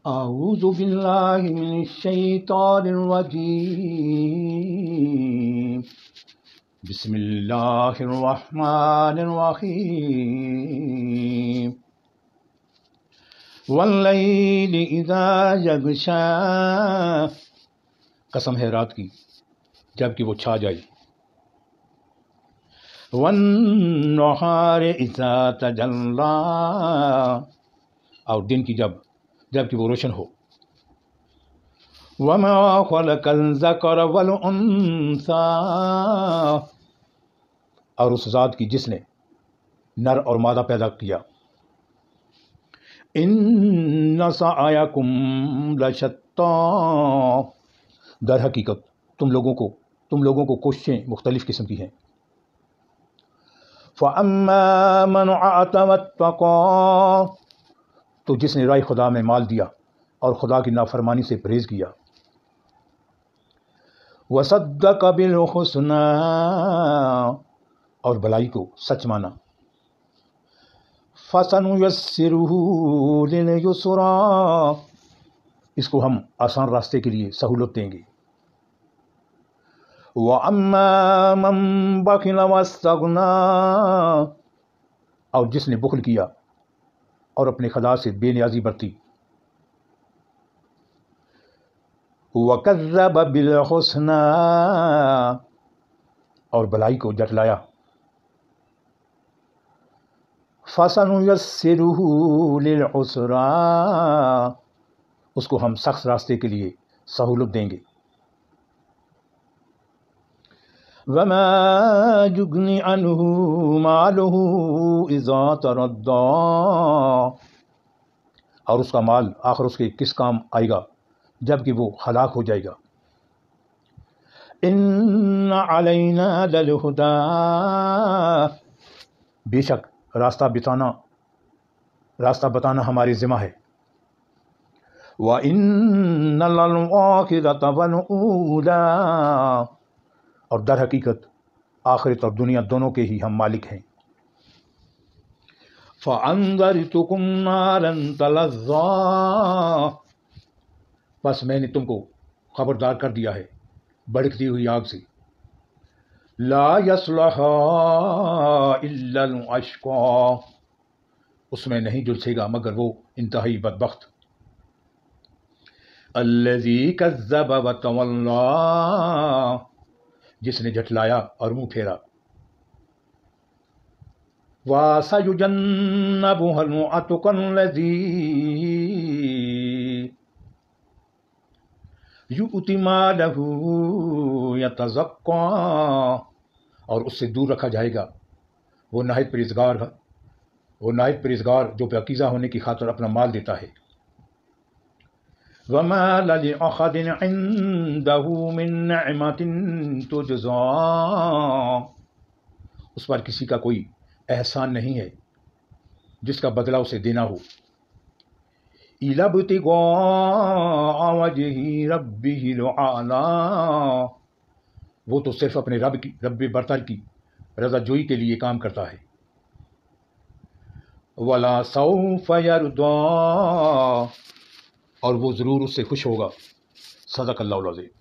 اعوذ باللہ من الشیطان الرجیم بسم اللہ الرحمن الرحیم واللیل اذا یغشا، قسم ہے رات کی جب کہ وہ چھا جائے، والنہار اذا تجلی، اور دن کی جب کہ وہ روشن ہو، وما خلق الذکر والانثی، اور اس ذات کی جس نے نر اور مادہ پیدا کیا، ان سعیکم لشتی، در حقیقت تم لوگوں کو کوششیں مختلف قسم کی ہیں، فاما من اعطى واتقى، تو جس نے رائے خدا میں مال دیا اور خدا کی نافرمانی سے پرہیز کیا، وصدق بالحسنى، اور بلائی کو سچ مانا، فسنيسره لليسرى، اس کو ہم آسان راستے کے لیے سہولت دیں گے، واما من بخل واستغنى، اور جس نے بخل کیا اور اپنے خدا سے بے نیازی برتی، وَكَذَّبَ بِالْحُسْنَى، اور بلائی کو جھٹلایا، فَسَنُيَسِّرُهُ لِلْعُسْرَى، اس کو ہم سخت راستے کے لیے سہولت دیں گے، وَمَا يُغْنِي عَنْهُ مَالُهُ إِذَا تَرَدَّى، اور اس کا مال آخر اس کے کس کام آئے گا جب کہ وہ ہلاک ہو جائے گا، ان علینا للہدی، بے شک راستہ بتانا ہمارے ذمہ ہے، وَإِنَّ لَلْآخِرَةَ وَالْأُولَى، اور در حقیقت آخرت اور دنیا دونوں کے ہی ہم مالک ہیں، فَأَنذَرْتُكُمْ نَارًا تَلَظَّى، بس میں نے تم کو خبردار کر دیا ہے بھڑکتی ہوئی آگ سے، لا يصلها الا الاشقى، اس میں نہیں جلسے گا مگر وہ انتہائی بدبخت، الذي كذب وتولى، جس نے جھٹلایا اور منہ پھیرا، وَسَيُجَنَّبُهَا الْأَتْقَى الَّذِي یؤتی مالہ یتزکی، اور اس سے دور رکھا جائے گا وہ نہایت پرہیزگار جو پاکیزہ ہونے کی خاطر اپنا مال دیتا ہے، وما لأحد عنده من نعمة تجزی، اس پر کسی کا کوئی احسان نہیں ہے جس کا بدلہ اسے دینا ہو، إِلَى ابْتِغَاءَ وَجْهِ رَبِّهِ الْأَعْلَى، وہ تو صرف اپنے رب برتر کی رضا جوئی کے لیے کام کرتا ہے، وَلَا سَوْفَ يَرْضَى، اور وہ ضرور اس سے خوش ہوگا، صدق اللہ العظیم۔